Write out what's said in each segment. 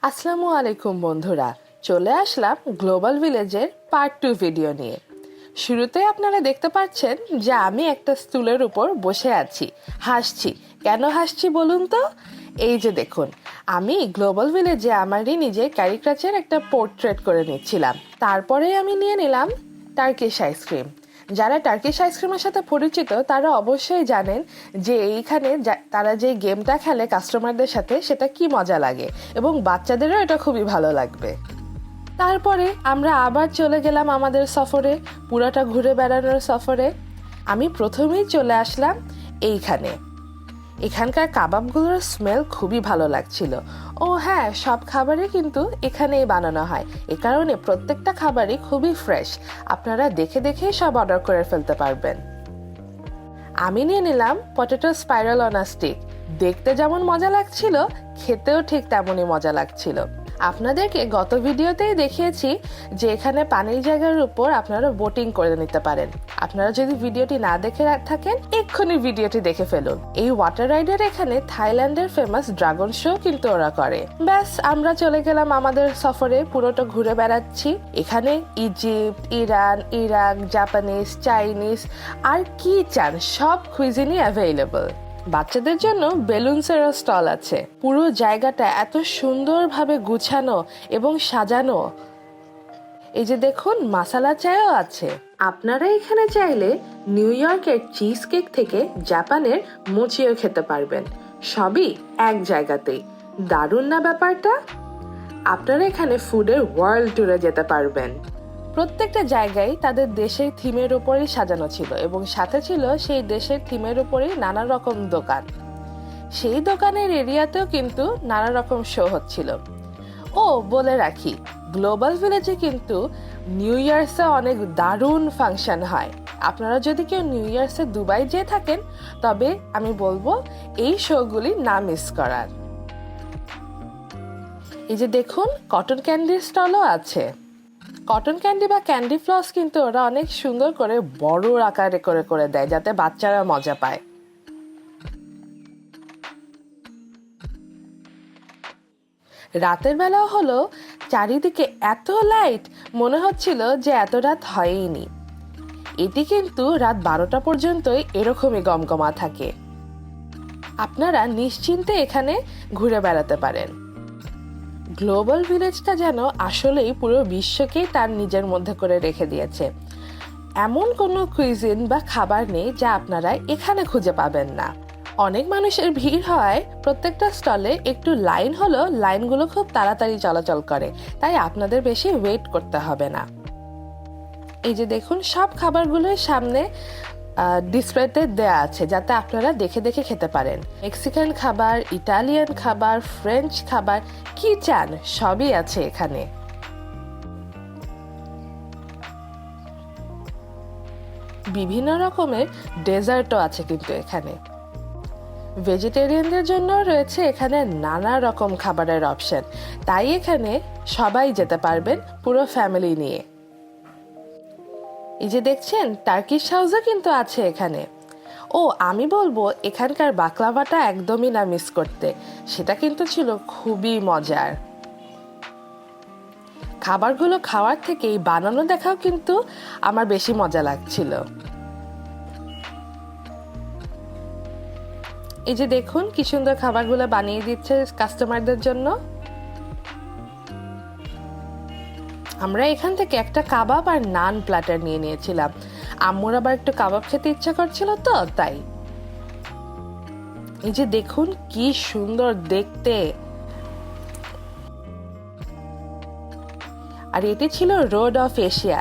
আসসালামু আলাইকুম বন্ধুরা, চলে আসলাম গ্লোবাল ভিলেজের পার্ট 2 ভিডিও নিয়ে। শুরুতে আপনারা দেখতে পাচ্ছেন যে আমি একটা স্টুলের উপর বসে আছি, হাসছি। কেন হাসছি বলুন তো? এই যে দেখুন, আমি গ্লোবাল ভিলেজে আমারই নিজের ক্যারিকেচার একটা পোর্ট্রেট করে নিচ্ছিলাম। তারপরে আমি নিয়ে নিলাম টার্কিশ আইসক্রিম। যারা টার্কিশ আইসক্রিমের সাথে পরিচিত তারা অবশ্যই জানেন যে এইখানে তারা যে গেমটা খেলে কাস্টমারদের সাথে, সেটা কি মজা লাগে এবং বাচ্চাদেরও এটা খুবই ভালো লাগবে। তারপরে আমরা আবার চলে গেলাম আমাদের সফরে, পুরাটা ঘুরে বেড়ানোর সফরে। আমি প্রথমেই চলে আসলাম এইখানে। এখানকার কাবাবগুলোর স্মেল খুবই ভালো লাগছিল। ও হ্যাঁ, সব খাবারই কিন্তু এখানেই বানানো হয়, এ কারণে প্রত্যেকটা খাবারই খুবই ফ্রেশ। আপনারা দেখে দেখেই সব অর্ডার করে ফেলতে পারবেন। আমি নিয়ে নিলাম potato spiral on a stick. দেখতে যেমন মজা লাগছিল, খেতেও ঠিক তেমনই মজা লাগছিল। আপনাদেরকে গত ভিডিওতেই দেখিয়েছি যে এখানে পানির জায়গার উপর আপনারা বোটিং করে নিতে পারেন। আপনারা যদি ভিডিওটি না দেখে থাকেন, এক্ষুনি ভিডিওটি দেখে ফেলুন। এই ওয়াটার রাইডের এখানে থাইল্যান্ডের ফেমাস ড্রাগন শো কিন্তু ওরা করে। ব্যাস, আমরা চলে গেলাম আমাদের সফরে, পুরোটা ঘুরে বেড়াচ্ছি। এখানে Egypt, Iran, Iraq, Japanese, Chinese আর কি চান সব কুইজিনই অ্যাভেলেবল। বাচ্চাদের জন্য বেলুনসেরও স্টল আছে। পুরো জায়গাটা এত সুন্দরভাবে গুছানো এবং সাজানো। এই যে দেখুন, মাসালা চায়ও আছে। আপনারা এখানে চাইলে নিউ ইয়র্কের চিজ কেক থেকে জাপানের মোচিও খেতে পারবেন। সবই এক জায়গাতেই। দারুণ না ব্যাপারটা? আপনারা এখানে ফুডের ওয়ার্ল্ড ট্যুরে যেতে পারবেন। প্রত্যেকটা জায়গায় তাদের দেশের থিমের উপরেই সাজানো ছিল এবং সাথে ছিল সেই দেশের থিমের উপরেই নানা রকম দোকান। সেই দোকানের এরিয়াতেও কিন্তু নানা রকম শো হচ্ছিল। ও বলে রাখি, গ্লোবাল ভিলেজে কিন্তু নিউ ইয়ার্সে অনেক দারুণ ফাংশন হয়। আপনারা যদি কেউ নিউ ইয়ার্সে দুবাই যেয়ে থাকেন, তবে আমি বলবো এই শোগুলি না মিস করার। এই যে দেখুন, কটন ক্যান্ডির স্টলও আছে। কটন ক্যান্ডি বা ক্যান্ডি ফ্লস কিন্তু ওরা অনেক সুন্দর করে বড় আকারে করে করে দেয়, যাতে বাচ্চারা মজা পায়। রাতের বেলা হলো চারিদিকে এত লাইট, মনে হচ্ছিল যে এত রাত হয়ইনি। এটি কিন্তু রাত 12টা পর্যন্তই এরকমই গমগমা থাকে। আপনারা নিশ্চিন্তে এখানে ঘুরে বেড়াতে পারেন। গ্লোবাল ভিলেজটা যেন আসলেই পুরো বিশ্বকেই তার নিজের মধ্যে করে রেখে দিয়েছে। এমন কোনো কুইজিন বা খাবার নেই যা আপনারা এখানে খুঁজে পাবেন না। অনেক মানুষের ভিড় হয় প্রত্যেকটা স্টলে, একটু লাইন হলো লাইনগুলো খুব তাড়াতাড়ি চলাচল করে, তাই আপনাদের বেশি ওয়েট করতে হবে না। এই যে দেখুন, সব খাবারগুলোর সামনে ডিসপ্লেতে দেয়া আছে যাতে আপনারা দেখে দেখে খেতে পারেন। মেক্সিকান খাবার, ইটালিয়ান খাবার, ফ্রেঞ্চ খাবার, কি চান সবই আছে এখানে। বিভিন্ন রকমের ডেজার্টও আছে কিন্তু এখানে। ভেজিটেরিয়ানদের জন্য রয়েছে এখানে নানা রকম খাবারের অপশন, তাই এখানে সবাই যেতে পারবেন পুরো ফ্যামিলি নিয়ে। এই যে দেখছেন, টার্কিশ হাউসও কিন্তু আছে এখানে। ও আমি বলবো এখানকার বাকলাভাটা একদমই না মিস করতে, সেটা কিন্তু ছিল খুবই মজার। খাবারগুলো খাওয়ার থেকেই বানানো দেখাও কিন্তু আমার বেশি মজা লাগছিল। এই যে দেখুন, কি সুন্দর খাবারগুলো বানিয়ে দিচ্ছে কাস্টমারদের জন্য। আমরা এখান থেকে একটা কাবাব আর নান প্ল্যাটার নিয়ে নিয়েছিলাম। আম্মুর আবার একটু কাবাব খেতে ইচ্ছা করছিল, তো তাই। এই যে দেখুন, কি সুন্দর দেখতে। আর এটি ছিল রোড অফ এশিয়া।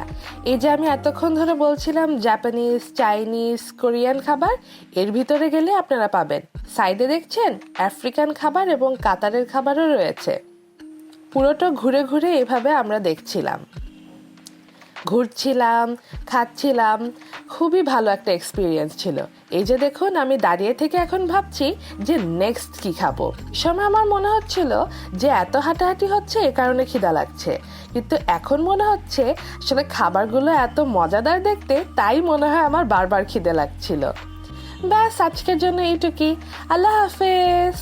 এই যে আমি এতক্ষণ ধরে বলছিলাম জাপানিজ, চাইনিজ, কোরিয়ান খাবার, এর ভিতরে গেলে আপনারা পাবেন। সাইডে দেখছেন আফ্রিকান খাবার এবং কাতারের খাবারও রয়েছে। পুরোটা ঘুরে ঘুরে এভাবে আমরা দেখছিলাম, ঘুরছিলাম, খাচ্ছিলাম। খুবই ভালো একটা এক্সপিরিয়েন্স ছিল। এই যে দেখুন, আমি দাঁড়িয়ে থেকে এখন ভাবছি যে নেক্সট কি খাবো। সময় আমার মনে হচ্ছিল যে এত হাঁটাহাঁটি হচ্ছে এ কারণে খিদা লাগছে, কিন্তু এখন মনে হচ্ছে আসলে খাবারগুলো এত মজাদার দেখতে, তাই মনে হয় আমার বারবার খিদে লাগছিল। ব্যাস, আজকের জন্য এইটুকুই। আল্লাহ হাফেজ।